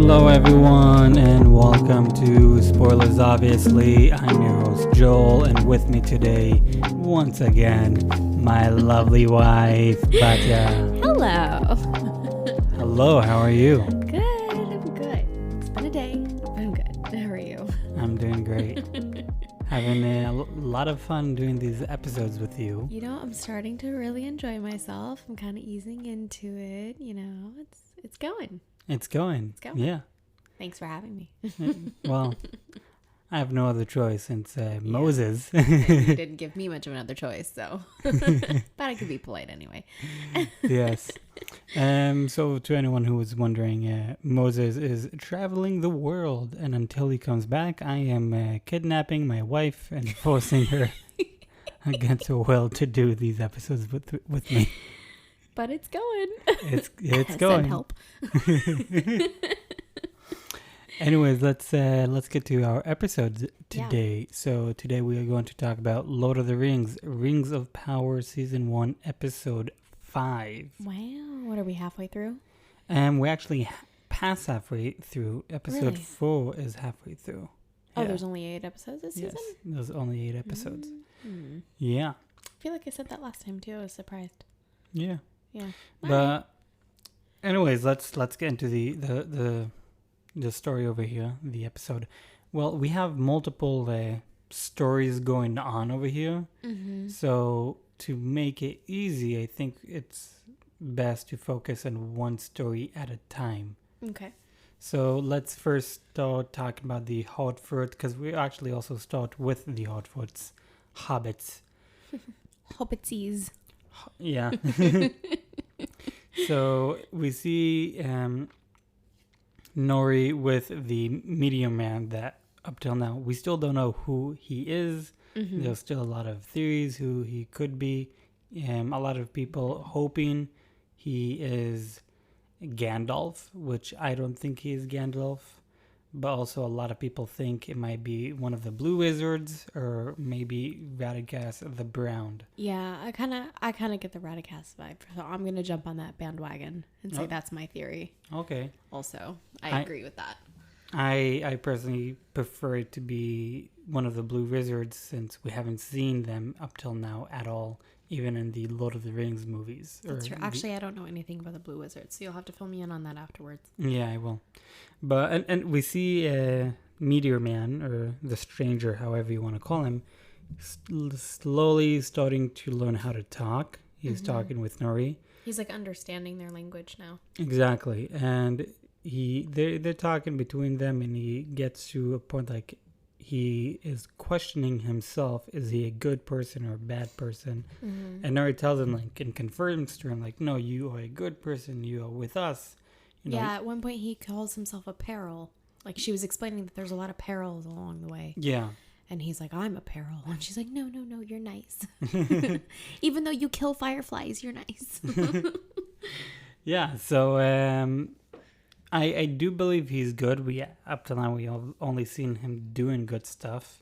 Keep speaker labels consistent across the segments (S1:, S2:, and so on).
S1: Hello everyone and welcome to Spoilers Obviously. I'm your host Joel, and with me today, once again, my lovely wife, Batya.
S2: Hello.
S1: Hello, how are you?
S2: Good, I'm good. It's been a day, but I'm good. How are you?
S1: I'm doing great. Having a lot of fun doing these episodes with you.
S2: You know, I'm starting to really enjoy myself. I'm kind of easing into it, you know. It's going.
S1: It's going.
S2: It's going.
S1: Yeah.
S2: Thanks for having me.
S1: Well, I have no other choice since Moses.
S2: You didn't give me much of another choice, so. But I could be polite anyway.
S1: Yes. So to anyone who was wondering, Moses is traveling the world, and until he comes back, I am kidnapping my wife and forcing her against her will to do these episodes with me.
S2: But it's going.
S1: It's
S2: Send
S1: going.
S2: help.
S1: Anyways, let's get to our episodes today. Yeah. So today we are going to talk about Lord of the Rings, Rings of Power, Season 1, Episode 5.
S2: Wow. What are we halfway through?
S1: We actually passed halfway through. Episode 4 is halfway through.
S2: Oh, yeah. There's only 8 episodes this season?
S1: Yes, there's only 8 episodes.
S2: Mm-hmm.
S1: Yeah.
S2: I feel like I said that last time too. I was surprised.
S1: Yeah.
S2: Yeah.
S1: But anyways, let's get into the story over here, the episode. Well, we have multiple stories going on over here. Mm-hmm. So to make it easy, I think it's best to focus on one story at a time.
S2: Okay.
S1: So let's first start talking about the Hotfoot, because we actually also start with the Hotfoots, hobbits.
S2: Hobbitsies.
S1: Yeah. So we see Nori with the medium man that up till now we still don't know who he is. Mm-hmm. There's still a lot of theories who he could be. A lot of people hoping he is Gandalf, which I don't think he is Gandalf. But also a lot of people think it might be one of the Blue Wizards or maybe Radagast the Brown.
S2: Yeah, I kind of get the Radagast vibe. So I'm going to jump on that bandwagon and say that's my theory.
S1: Okay.
S2: Also, I agree with that.
S1: I personally prefer it to be one of the Blue Wizards since we haven't seen them up till now at all, even in the Lord of the Rings movies.
S2: That's true. Actually, I don't know anything about the Blue Wizards, so you'll have to fill me in on that afterwards.
S1: Yeah, I will. But and we see Meteor Man, or the Stranger, however you want to call him, slowly starting to learn how to talk. He's talking with Nori.
S2: He's like understanding their language now. Exactly,
S1: and they're talking between them, and he gets to a point like he is questioning himself: is he a good person or a bad person? Mm-hmm. And Nori tells him, like, and confirms to him, like, no, you are a good person. You are with us. You know,
S2: at one point he calls himself a peril. Like, she was explaining that there's a lot of perils along the way.
S1: Yeah.
S2: And he's like, I'm a peril. And she's like, no, you're nice. Even though you kill fireflies, you're nice.
S1: Yeah, so I do believe he's good. Up till now, we have only seen him doing good stuff.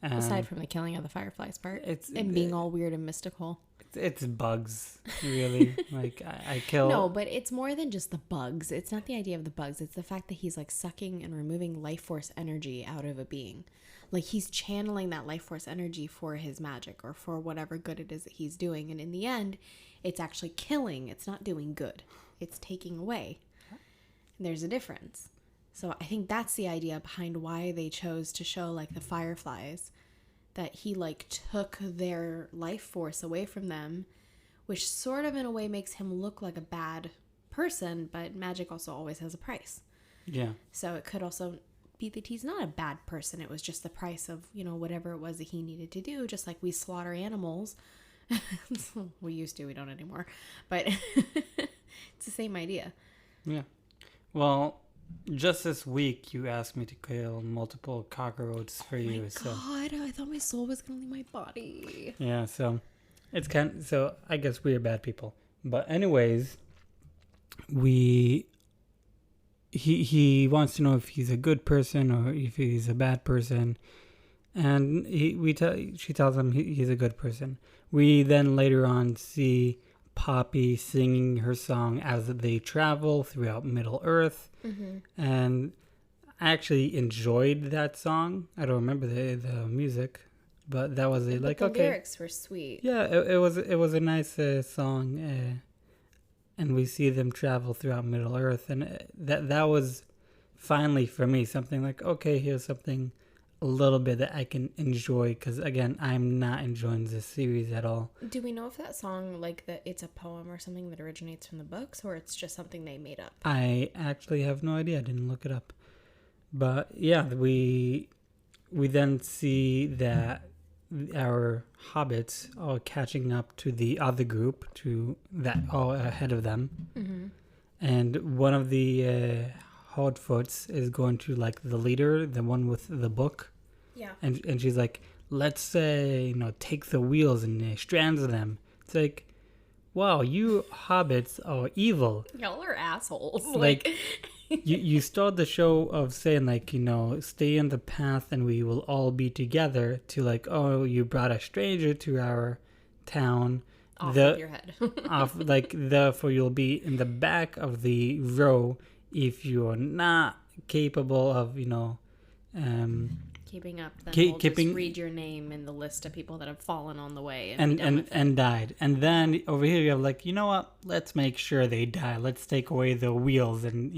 S2: Aside from the killing of the fireflies part. And being all weird and mystical.
S1: It's bugs, really. Like, I kill...
S2: No, but it's more than just the bugs. It's not the idea of the bugs. It's the fact that he's, like, sucking and removing life force energy out of a being. Like, he's channeling that life force energy for his magic or for whatever good it is that he's doing. And in the end, it's actually killing. It's not doing good. It's taking away. And there's a difference. So I think that's the idea behind why they chose to show, like, the fireflies, that he, like, took their life force away from them, which sort of in a way makes him look like a bad person, but magic also always has a price.
S1: Yeah. So
S2: it could also be that he's not a bad person. It was just the price of, you know, whatever it was that he needed to do, just like we slaughter animals. We used to, we don't anymore. But it's the same idea.
S1: Yeah. Well, just this week, you asked me to kill multiple cockroaches for you.
S2: God, I thought my soul was gonna leave my body.
S1: Yeah, so it's so I guess we're bad people. But anyways, he wants to know if he's a good person or if he's a bad person, and she tells him he's a good person. We then later on see Poppy singing her song as they travel throughout Middle Earth. And I actually enjoyed that song. I don't remember the music, but that was
S2: The lyrics were sweet.
S1: Yeah, it was a nice song, and we see them travel throughout Middle Earth, and that was finally for me something like, okay, here's something a little bit that I can enjoy, because again, I'm not enjoying this series at all.
S2: Do we know if that song, like, that it's a poem or something that originates from the books, or it's just something they made up?
S1: I actually have no idea. I didn't look it up. But yeah, we then see that our hobbits are catching up to the other group, to that all ahead of them. And one of the Hordfoots is going to, like, the leader, the one with the book.
S2: Yeah.
S1: And she's like, let's take the wheels and strands them. It's like, wow, you hobbits are evil.
S2: Y'all are assholes.
S1: Like you start the show of saying, like, stay in the path and we will all be together, to like, oh, you brought a stranger to our town.
S2: Off of your head.
S1: Therefore you'll be in the back of the row if you are not capable of,
S2: keeping up, then we'll just read your name in the list of people that have fallen on the way
S1: and died. And then over here you have, like, you know what? Let's make sure they die. Let's take away the wheels, and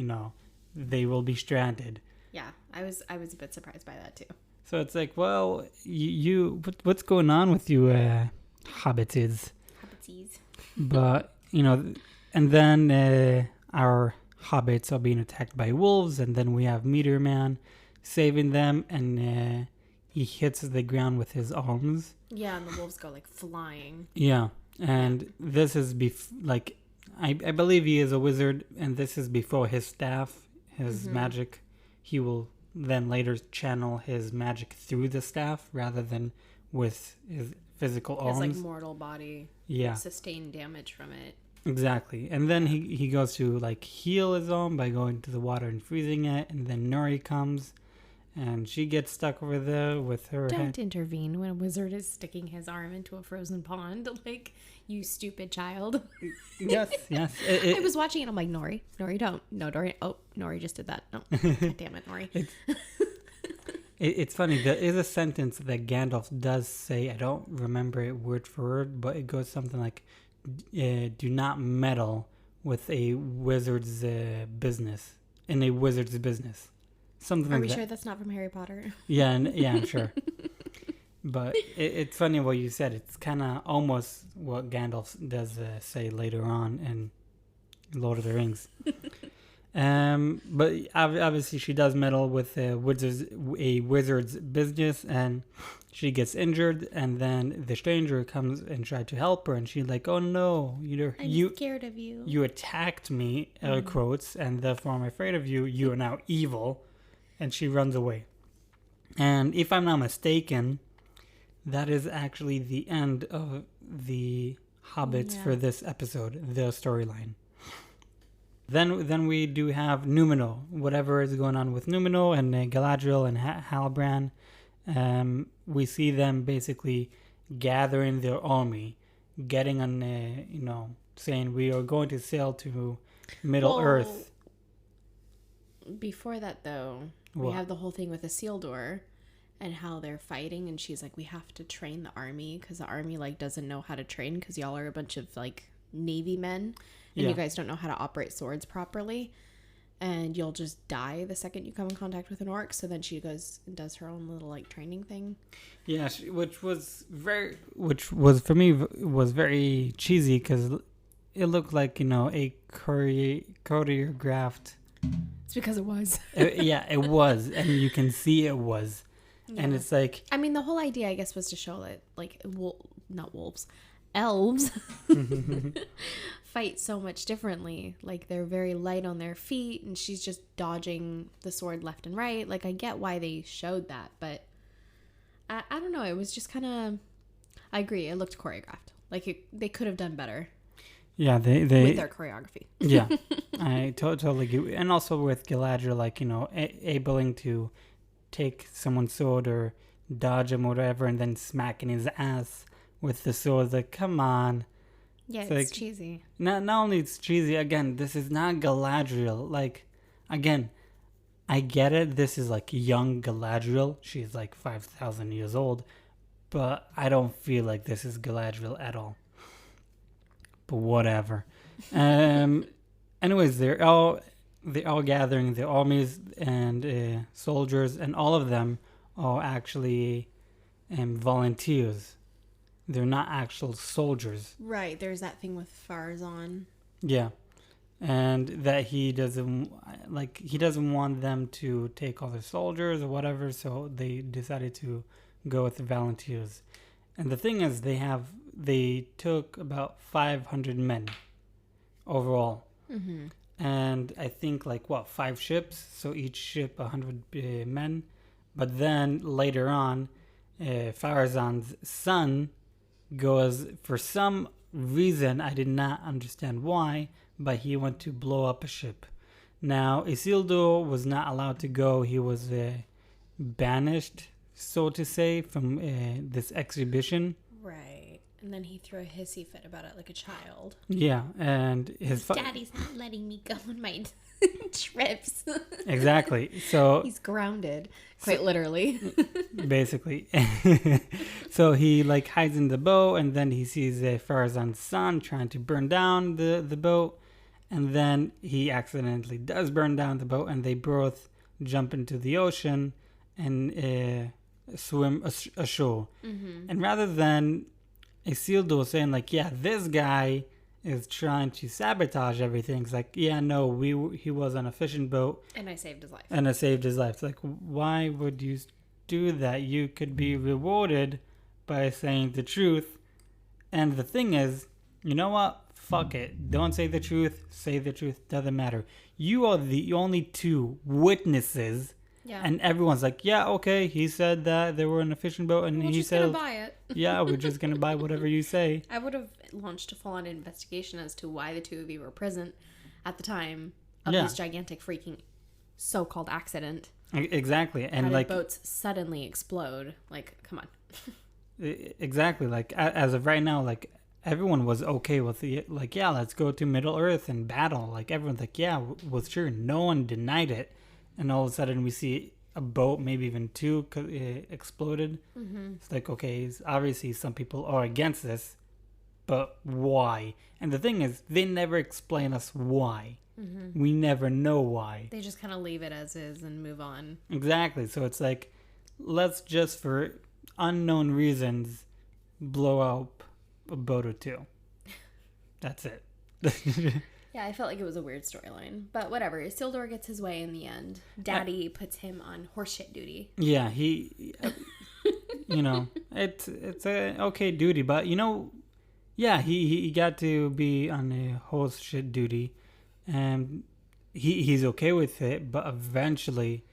S1: they will be stranded.
S2: Yeah, I was a bit surprised by that too.
S1: So it's like, well, what's going on with you, hobbits? But and then our hobbits are being attacked by wolves, and then we have Meteor Man saving them, and he hits the ground with his arms.
S2: Yeah, and the wolves go, like, flying.
S1: Yeah, and this is I believe he is a wizard, and this is before his staff, his magic. He will then later channel his magic through the staff rather than with his physical arms.
S2: His, like, mortal body.
S1: Yeah.
S2: Sustain damage from it.
S1: Exactly. And then he goes to, like, heal his arm by going to the water and freezing it, and then Nori comes. And she gets stuck over there with her
S2: Don't intervene when a wizard is sticking his arm into a frozen pond. Like, you stupid child.
S1: Yes.
S2: I was watching it. I'm like, Nori, don't. No, Nori. Oh, Nori just did that. No. God damn it, Nori.
S1: It's funny. There is a sentence that Gandalf does say. I don't remember it word for word, but it goes something like, do not meddle with a wizard's business. In a wizard's business. Something like that. Are we
S2: sure that's not from Harry Potter?
S1: Yeah, I'm sure. But it's funny what you said. It's kind of almost what Gandalf does say later on in Lord of the Rings. But obviously she does meddle with a wizard's business, and she gets injured, and then the stranger comes and tries to help her, and she's like, oh no,
S2: I'm scared of you.
S1: You attacked me, air quotes, and therefore I'm afraid of you. You are now evil. And she runs away. And if I'm not mistaken, that is actually the end of the Hobbits for this episode, their storyline. Then we do have Númenor, whatever is going on with Númenor and Galadriel and Halbrand. We see them basically gathering their army, getting on, saying we are going to sail to Middle Earth.
S2: Before that, though, we have the whole thing with Isildur and how they're fighting, and she's like, we have to train the army because the army, like, doesn't know how to train because y'all are a bunch of, like, Navy men, and you guys don't know how to operate swords properly, and you'll just die the second you come in contact with an orc. So then she goes and does her own little, like, training thing. Yeah,
S1: which was for me was very cheesy because it looked like, a choreographed.
S2: It's because it was.
S1: It was, and you can see it was. Yeah. And it's like,
S2: I mean, the whole idea, I guess, was to show that, like, not wolves, elves fight so much differently. Like, they're very light on their feet, and she's just dodging the sword left and right. Like, I get why they showed that, but I don't know. It was just kind of, I agree, it looked choreographed. Like, they could have done better.
S1: Yeah, they
S2: with their choreography.
S1: Yeah, I totally agree. And also with Galadriel, like, able to take someone's sword or dodge him or whatever, and then smacking his ass with the sword. Like, come on,
S2: Yeah,
S1: It's
S2: it's
S1: like,
S2: cheesy.
S1: not only it's cheesy, again, this is not Galadriel. Like, again, I get it. This is like young Galadriel. She's like 5,000 years old. But I don't feel like this is Galadriel at all. But whatever. Anyways, they're all gathering the armies and soldiers, and all of them are actually volunteers. They're not actual soldiers.
S2: Right. There's that thing with Farazan.
S1: Yeah, and that he doesn't want them to take all the soldiers or whatever, so they decided to go with the volunteers. And the thing is, they took about 500 men overall.
S2: Mm-hmm.
S1: And I think 5 ships, so each ship 100 men. But then later on, Farazan's son goes, for some reason I did not understand why, but he went to blow up a ship. Now Isildur was not allowed to go. He was banished, so to say, from this exhibition.
S2: Right. And then he threw a hissy fit about it like a child.
S1: Yeah, and his
S2: Daddy's not letting me go on my trips.
S1: Exactly. So
S2: he's grounded, quite literally.
S1: Basically. So he hides in the boat, and then he sees Farazan's son trying to burn down the boat, and then he accidentally does burn down the boat, and they both jump into the ocean and swim ashore.
S2: Mm-hmm.
S1: And rather than Isildur saying yeah, this guy is trying to sabotage everything, it's yeah, no, he was on a fishing boat
S2: and I saved his life.
S1: And I saved his life. It's why would you do that? You could be rewarded by saying the truth. And the thing is, you know what? Fuck it. Don't say the truth. Say the truth. Doesn't matter. You are the only 2 witnesses.
S2: Yeah.
S1: And everyone's yeah, okay, he said that they were in a fishing boat, and he said,
S2: gonna buy it.
S1: Yeah, we're just gonna buy whatever you say.
S2: I would have launched a full-on investigation as to why the 2 of you were present at the time of this gigantic freaking so-called accident.
S1: Exactly. And
S2: how did boats suddenly explode? Come on.
S1: Exactly. As of right now, everyone was okay with the yeah, let's go to Middle Earth and battle. Everyone's yeah, was sure. No one denied it. And all of a sudden we see a boat, maybe even 2, exploded.
S2: Mm-hmm.
S1: It's okay, obviously some people are against this, but why? And the thing is, they never explain us why. Mm-hmm. We never know why.
S2: They just kind of leave it as is and move on. Exactly.
S1: So it's let's just, for unknown reasons, blow up a boat or 2. That's it.
S2: Yeah, I felt like it was a weird storyline. But whatever. Isildur gets his way in the end. Daddy puts him on horseshit duty.
S1: Yeah, he... it's a okay duty. But, yeah, he got to be on a horseshit duty. And he's okay with it. But eventually,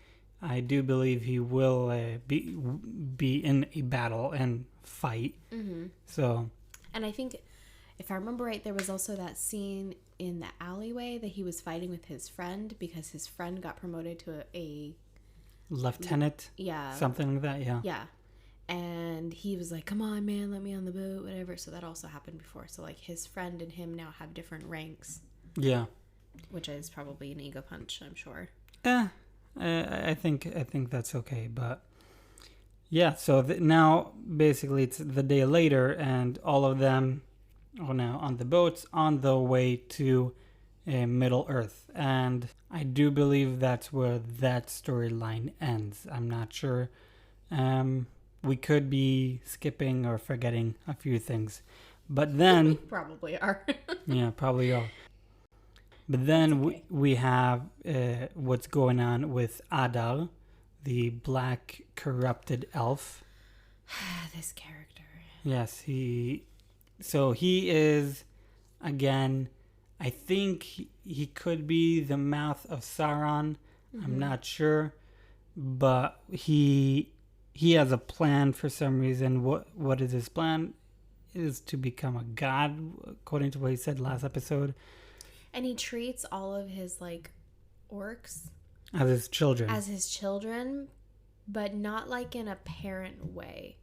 S1: I do believe he will be in a battle and fight. Mm-hmm. So...
S2: And I think, if I remember right, there was also that scene in the alleyway that he was fighting with his friend because his friend got promoted to a
S1: lieutenant.
S2: Yeah.
S1: Something like that, yeah.
S2: Yeah. And he was come on, man, let me on the boat, whatever. So that also happened before. So, his friend and him now have different ranks.
S1: Yeah.
S2: Which is probably an ego punch, I'm sure.
S1: I think that's okay, but... Yeah, so now, basically, it's the day later, and all of them are now on the boats on the way to Middle Earth. And I do believe that's where that storyline ends. I'm not sure. We could be skipping or forgetting a few things. But then...
S2: Probably are.
S1: Yeah, probably are. But then
S2: okay.
S1: we have what's going on with Adar, the black corrupted elf.
S2: This character.
S1: Yes, he is, again, I think he could be the mouth of Sauron. Mm-hmm. I'm not sure, but he has a plan for some reason. What is his plan? Is to become a god, according to what he said last episode.
S2: And he treats all of his orcs
S1: as his children,
S2: but not in a parent way.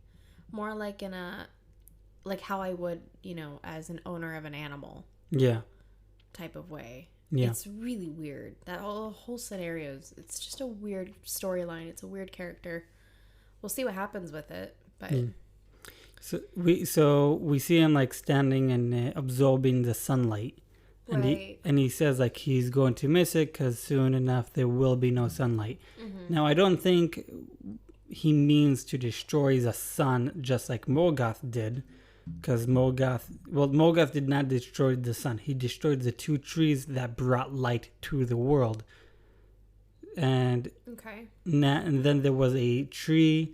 S2: More in a like how I would, as an owner of an animal
S1: Yeah.
S2: type of way.
S1: Yeah.
S2: It's really weird. That whole scenario it's just a weird storyline. It's a weird character. We'll see what happens with it, but
S1: So we see him like standing and absorbing the sunlight, and
S2: right.
S1: he says like he's going to miss it because soon enough there will be no sunlight.
S2: Mm-hmm.
S1: Now I don't think he means to destroy the sun just like Morgoth did, because Morgoth did not destroy the sun. He destroyed the 2 trees that brought light to the world, and
S2: Okay.
S1: and then there was a tree.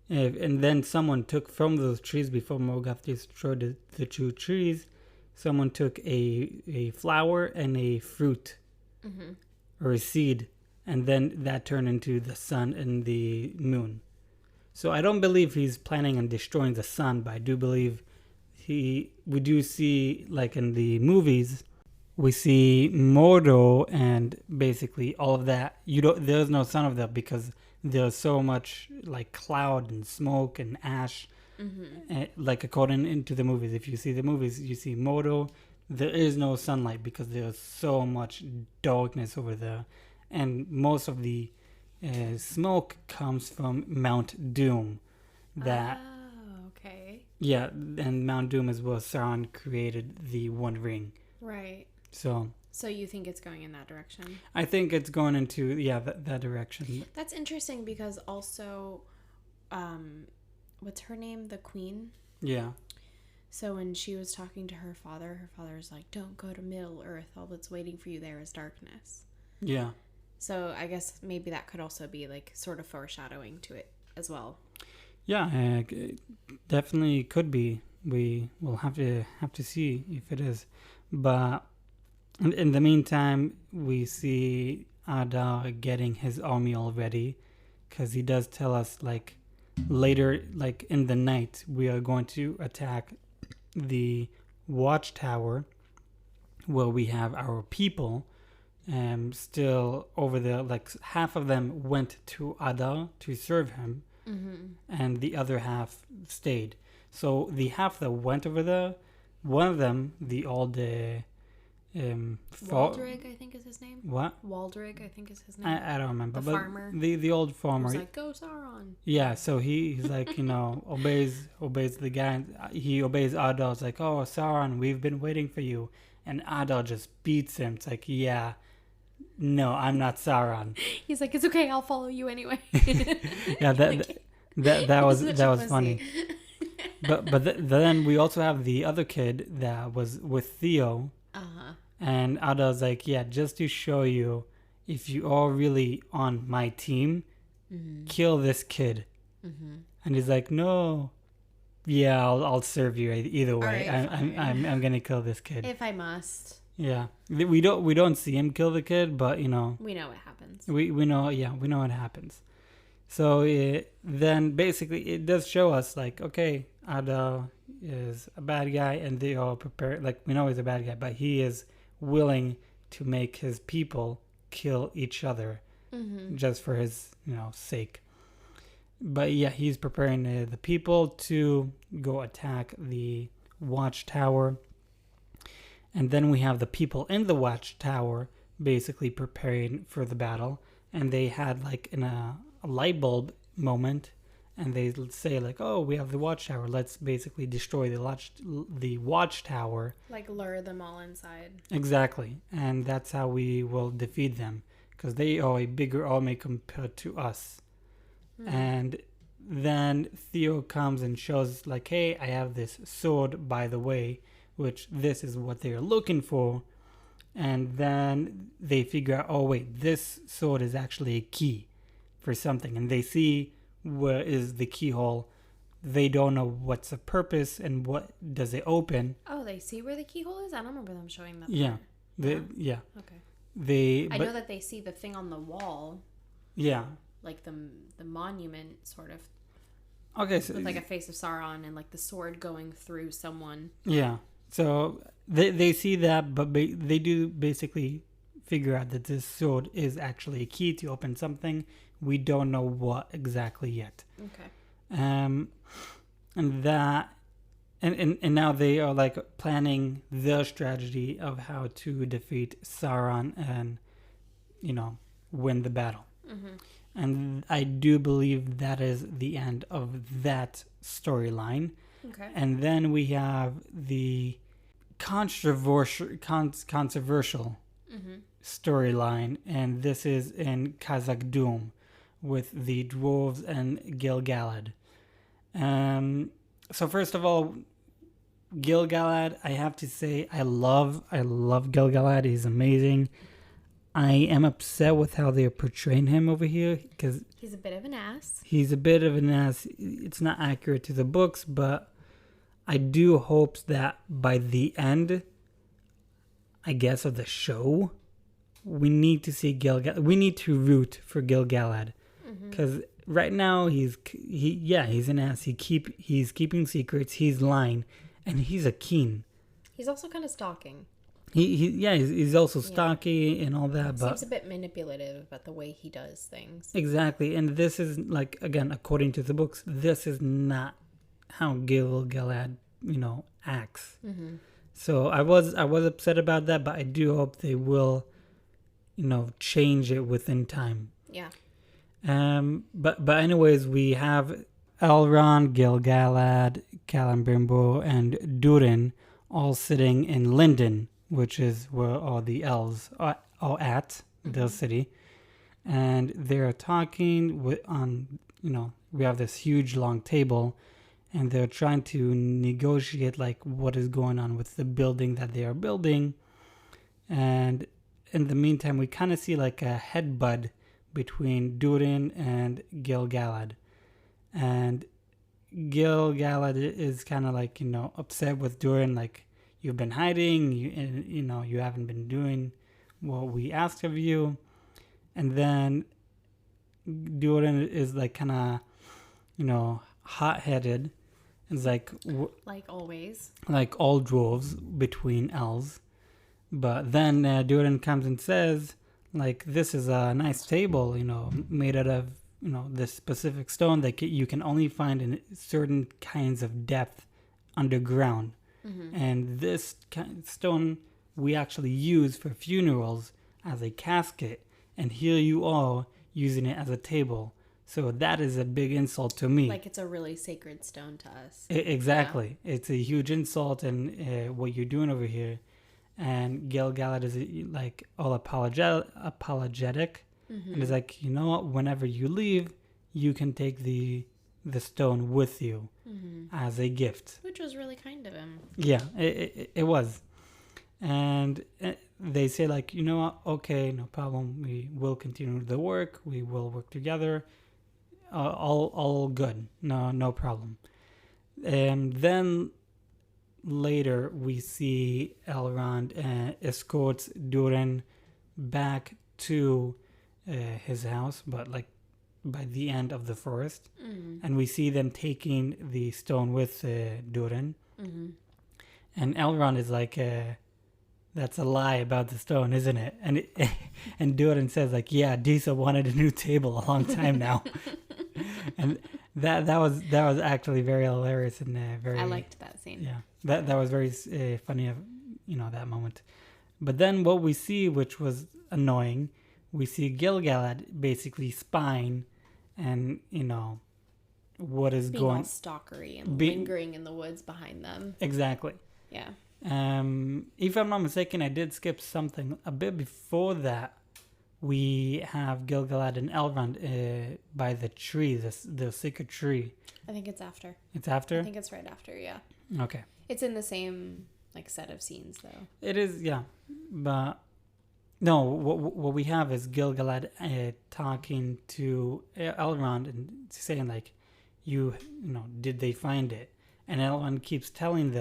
S1: And then someone took from those trees before Morgoth destroyed the 2 trees. Someone took a flower and a fruit
S2: Mm-hmm.
S1: or a seed, and then that turned into the sun and the moon. So I don't believe he's planning on destroying the sun, but I do believe we do see, like in the movies, we see Mordor and basically all of that. There's no sun of that because there's so much like cloud and smoke and ash.
S2: Mm-hmm.
S1: Like according into the movies, if you see the movies, you see Mordor. There is no sunlight because there's so much darkness over there, and most of the smoke comes from Mount Doom. That
S2: okay.
S1: Yeah, and Mount Doom is where Sauron created the One Ring.
S2: Right.
S1: So
S2: you think it's going in that direction?
S1: I think it's going into that direction.
S2: That's interesting because also, what's her name? The Queen.
S1: Yeah.
S2: So when she was talking to her father's like, "Don't go to Middle Earth. All that's waiting for you there is darkness."
S1: Yeah.
S2: So I guess maybe that could also be like sort of foreshadowing to it as well.
S1: Yeah, it definitely could be. We will have to see if it is, but in the meantime, we see Adar getting his army all ready, because he does tell us like later, like in the night, we are going to attack the watchtower where we have our people still over there. Like half of them went to Adar to serve him, and the other half stayed. So the half that went over there, one of them, the old
S2: Waldrig, I think is his name.
S1: What?
S2: Waldrig, I think is his name.
S1: I don't remember.
S2: The
S1: but
S2: farmer.
S1: The old farmer.
S2: He was like, "Go Sauron."
S1: Yeah, so he's like, obeys the guy. He obeys Adar. It's like, "Oh, Sauron, we've been waiting for you." And Adar just beats him. It's like, "Yeah, no, I'm not Sauron."
S2: He's like, "It's okay, I'll follow you anyway."
S1: Yeah, that was funny. But then we also have the other kid that was with Theo.
S2: Uh-huh.
S1: And Adar's like, "Yeah, just to show you, if you are really on my team, kill this kid." And he's like, "No, yeah, I'll serve you either way.
S2: Right,
S1: I'm gonna kill this kid
S2: if I must."
S1: Yeah, we don't see him kill the kid, but
S2: we know what happens.
S1: we know what happens. So then basically it does show us like, okay, Adar is a bad guy, and they are prepared. Like, we know he's a bad guy, but he is willing to make his people kill each other just for his sake. But yeah, he's preparing the people to go attack the watchtower, and then we have the people in the watchtower basically preparing for the battle, and they had like in a light bulb moment, and they say like, "Oh, we have the watchtower. Let's basically destroy the watchtower."
S2: Like lure them all inside.
S1: Exactly, and that's how we will defeat them, because they are a bigger army compared to us. And then Theo comes and shows like, "Hey, I have this sword, by the way," which this is what they're looking for. And then they figure out, oh wait, this sword is actually a key for something, and they see where is the keyhole. They don't know what's the purpose and what does it open.
S2: Oh, they see where the keyhole is? I don't remember them showing that.
S1: Yeah.
S2: Yeah. Okay. I know that they see the thing on the wall.
S1: Yeah.
S2: Like the monument, sort of.
S1: Okay. So,
S2: with like a face of Sauron and like the sword going through someone.
S1: Yeah. So they see that, but they do basically figure out that this sword is actually a key to open something. We don't know what exactly yet.
S2: Okay.
S1: And that and now they are like planning their strategy of how to defeat Sauron and, you know, win the battle.
S2: Mm-hmm.
S1: And I do believe that is the end of that storyline.
S2: Okay.
S1: And then we have the controversial
S2: Mm-hmm.
S1: storyline, and this is in Khazad-dûm with the dwarves and Gil-galad. So first of all, Gil-galad, I have to say, I love Gil-galad. He's amazing. I am upset with how they're portraying him over here because
S2: He's a bit of an ass.
S1: he's a bit of an ass. It's not accurate to the books, but I do hope that by the end, I guess, of the show, we need to see Gil-galad. We need to root for Gil-galad because right now he's an ass. He's keeping secrets. He's lying, and he's a keen.
S2: He's also kind of stalking.
S1: He's also stocky and all that, but
S2: Seems a bit manipulative about the way he does things.
S1: exactly. And this is like, again, according to the books, this is not how Gil-galad, acts.
S2: Mm-hmm.
S1: So I was upset about that, but I do hope they will, change it within time.
S2: Yeah.
S1: But anyways, we have Elrond, Gil-galad, Celebrimbor, and Durin all sitting in Lindon, which is where all the elves are at, their city, and they're talking we have this huge long table, and they're trying to negotiate like what is going on with the building that they are building. And in the meantime, we kind of see like a headbutt between Durin and Gil-galad. And Gil-galad is kind of like, upset with Durin, like, you've been hiding, you haven't been doing what we asked of you. And then Durin is like kind of, hot-headed. It's like
S2: always.
S1: like all dwarves between elves. But then Durin comes and says, like, this is a nice table, made out of, this specific stone that you can only find in certain kinds of depth underground.
S2: Mm-hmm.
S1: And this stone we actually use for funerals as a casket. And here you are using it as a table. So that is a big insult to me.
S2: Like it's a really sacred stone to us.
S1: Exactly. Yeah. It's a huge insult in what you're doing over here. And Gil-galad is like all apologetic.
S2: Mm-hmm.
S1: And is like, you know what? Whenever you leave, you can take the stone with you as a gift.
S2: Which was really kind of him.
S1: Yeah, it was. And they say like, you know what? Okay, no problem. We will continue the work. We will work together. All good. No problem. And then later we see Elrond escorts Durin back to his house, but like by the end of the forest. And we see them taking the stone with Durin. And Elrond is like, that's a lie about the stone, isn't it? And Durin says like, yeah, Disa wanted a new table a long time now. And that was actually very hilarious and very.
S2: I liked that scene.
S1: Yeah, that was very funny of that moment. But then what we see, which was annoying, we see Gil-galad basically spying, and what is
S2: being all stalkery and lingering in the woods behind them.
S1: Exactly.
S2: Yeah.
S1: If I'm not mistaken, I did skip something a bit before that. We have Gil-galad and Elrond by the tree, the sacred tree.
S2: I think it's after.
S1: It's after?
S2: I think it's right after, yeah.
S1: Okay.
S2: It's in the same set of scenes though.
S1: It is, yeah. But no, what we have is Gil-galad talking to Elrond and saying like, did they find it? And Elrond keeps telling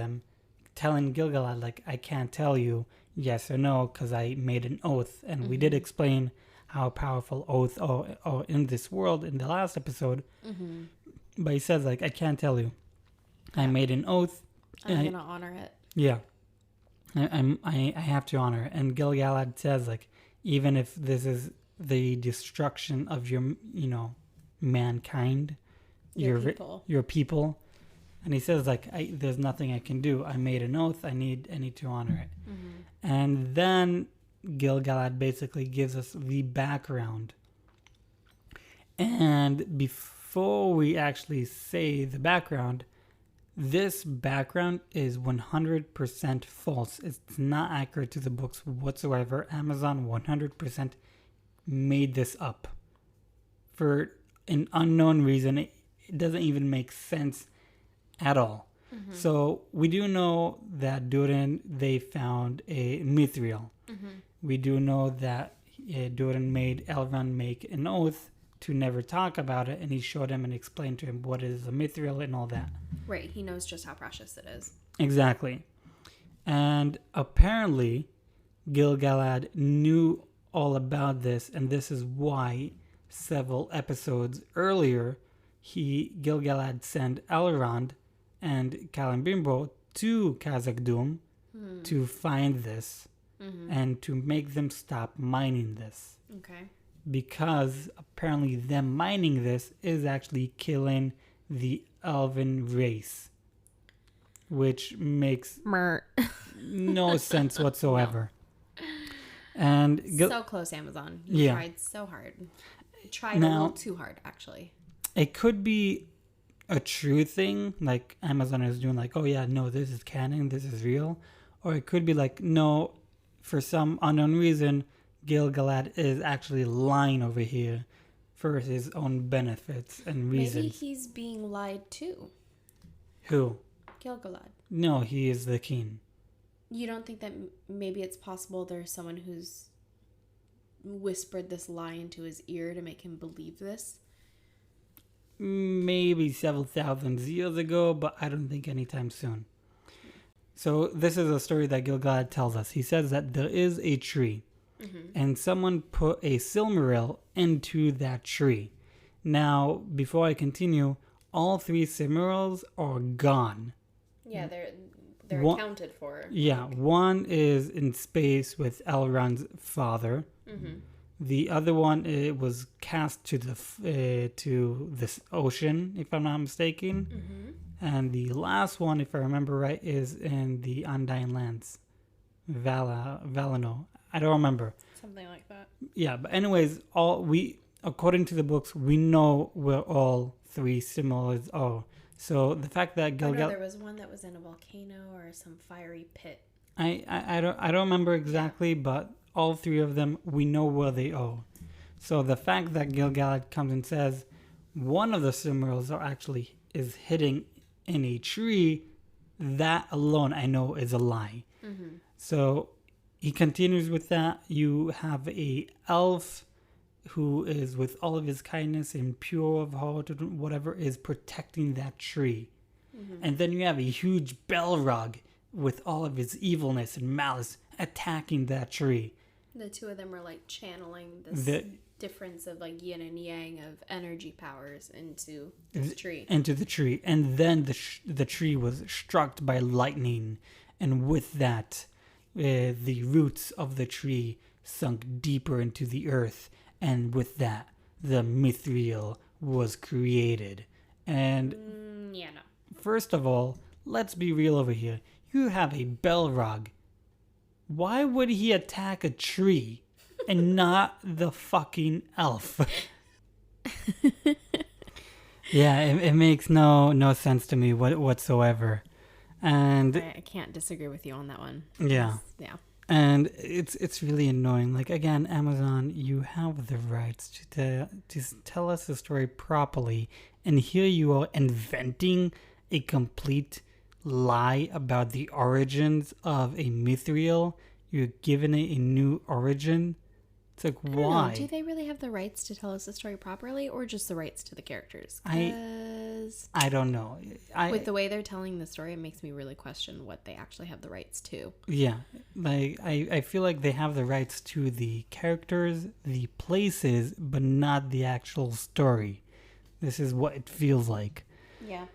S1: Gil-galad like, I can't tell you yes or no because I made an oath. And we did explain how powerful oaths are in this world in the last episode. But he says like, I can't tell you. Yeah. I made an oath.
S2: I'm going to honor it.
S1: Yeah. I have to honor it. And Gil-galad says like, even if this is the destruction of your, mankind, your people, And he says, like, there's nothing I can do. I made an oath. I need to honor it.
S2: Mm-hmm.
S1: And then Gil-galad basically gives us the background. And before we actually say the background, this background is 100% false. It's not accurate to the books whatsoever. Amazon 100% made this up. For an unknown reason, it doesn't even make sense at all. Mm-hmm. So we do know that Durin, they found a mithril. Mm-hmm. We do know that Durin made Elrond make an oath to never talk about it, and he showed him and explained to him what is a mithril and all that.
S2: Right, he knows just how precious it is.
S1: Exactly. And apparently Gil-galad knew all about this, and this is why several episodes earlier Gil-galad sent Elrond and Celebrimbor to Khazad-dûm to find this and to make them stop mining this.
S2: Okay.
S1: Because apparently them mining this is actually killing the elven race, which makes no sense whatsoever. No. And
S2: so close, Amazon. You tried so hard. You tried a little too hard, actually.
S1: It could be a true thing, like Amazon is doing, like, oh yeah, no, this is canon, this is real. Or it could be like, no, for some unknown reason, Gil-galad is actually lying over here for his own benefits and reasons.
S2: Maybe he's being lied to.
S1: Who?
S2: Gil-galad.
S1: No, he is the king.
S2: You don't think that maybe it's possible there's someone who's whispered this lie into his ear to make him believe this?
S1: Maybe several thousand years ago, but I don't think anytime soon. So this is a story that Gil-galad tells us. He says that there is a tree. Mm-hmm. And someone put a Silmaril into that tree. Now, before I continue, all 3 Silmarils are gone.
S2: Yeah, they're accounted for.
S1: Yeah, one is in space with Elrond's father. Mm-hmm. The other one, it was cast to this ocean, if I'm not mistaken. Mm-hmm. And the last one, if I remember right, is in the Undying Lands, Valinor. I don't remember.
S2: Something like that. Yeah,
S1: but anyways, according to the books, we know where all 3 Silmarils are. So the fact that Gil-galad...
S2: there was one that was in a volcano or some fiery pit.
S1: I don't remember exactly, but all 3 of them, we know where they are. So the fact that Gil-galad comes and says one of the Silmarils is hidden in a tree, that alone I know is a lie. Mm-hmm. So he continues with that. You have a elf who is, with all of his kindness and pure of heart, whatever, is protecting that tree. Mm-hmm. And then you have a huge Balrog with all of his evilness and malice attacking that tree.
S2: The 2 of them are like channeling this difference of like yin and yang of energy powers into this tree.
S1: Into the tree. And then the tree was struck by lightning. And with that, the roots of the tree sunk deeper into the earth. And with that, the mithril was created. And first of all, let's be real over here. You have a Balrog. Why would he attack a tree and not the fucking elf? Yeah, it makes no sense to me whatsoever. And
S2: I can't disagree with you on that one.
S1: Yeah.
S2: Yeah.
S1: And it's really annoying. Like, again, Amazon, you have the rights to tell us the story properly. And here you are inventing a complete lie about the origins of a mithril. You're giving it a new origin. It's like, why?
S2: Do they really have the rights to tell us the story properly, or just the rights to the characters?
S1: I don't know.
S2: With the way they're telling the story, it makes me really question what they actually have the rights to.
S1: Yeah. Like, I feel like they have the rights to the characters, the places, but not the actual story. This is what it feels like.
S2: Yeah.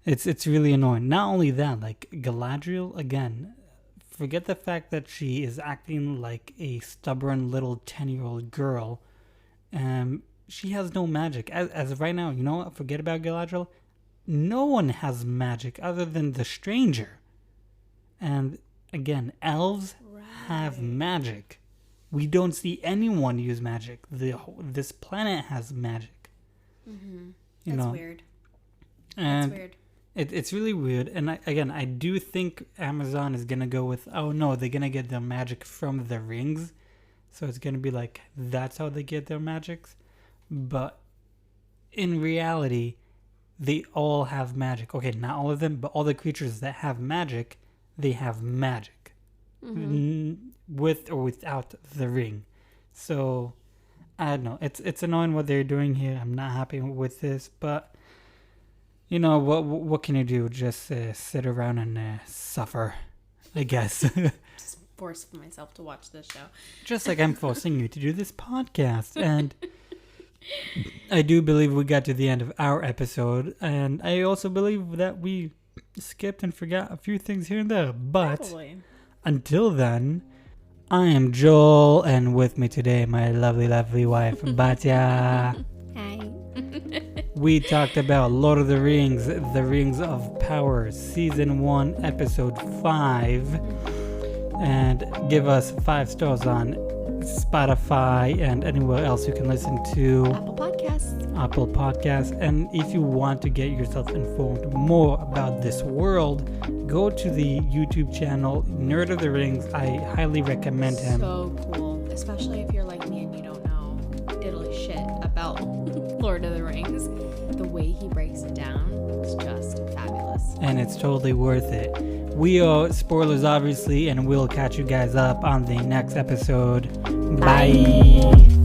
S1: It's really annoying. Not only that, like, Galadriel, again, forget the fact that she is acting like a stubborn little 10-year-old girl. She has no magic. As of right now, you know what? Forget about Galadriel. no one has magic other than the stranger. And again, elves have magic. We don't see anyone use magic. This planet has magic.
S2: Mm-hmm.
S1: That's
S2: weird.
S1: And
S2: That's weird.
S1: It's really weird. And I do think Amazon is going to go with, oh no, they're going to get their magic from the rings. So it's going to be like, that's how they get their magics. But in reality, they all have magic. Okay, not all of them, but all the creatures that have magic, they have magic. With or without the ring. So, I don't know. It's annoying what they're doing here. I'm not happy with this. But, you know, what can you do? Just sit around and suffer, I guess.
S2: Just force myself to watch this show.
S1: Just like I'm forcing you to do this podcast. And I do believe we got to the end of our episode. And I also believe that we skipped and forgot a few things here and there. But
S2: Probably.
S1: Until then, I am Joel. And with me today, my lovely, lovely wife, Batya.
S2: Hi.
S1: We talked about Lord of the Rings of Power, Season 1, Episode 5. And give us 5 stars on Spotify and anywhere else you can listen to. Apple Podcasts. And if you want to get yourself informed more about this world, go to the YouTube channel Nerd of the Rings. I highly recommend him.
S2: So cool. Especially if you're like me and you don't know diddly shit about Lord of the Rings. The way he breaks it down is just fabulous.
S1: And it's totally worth it. We are spoilers, obviously, and we'll catch you guys up on the next episode. Bye.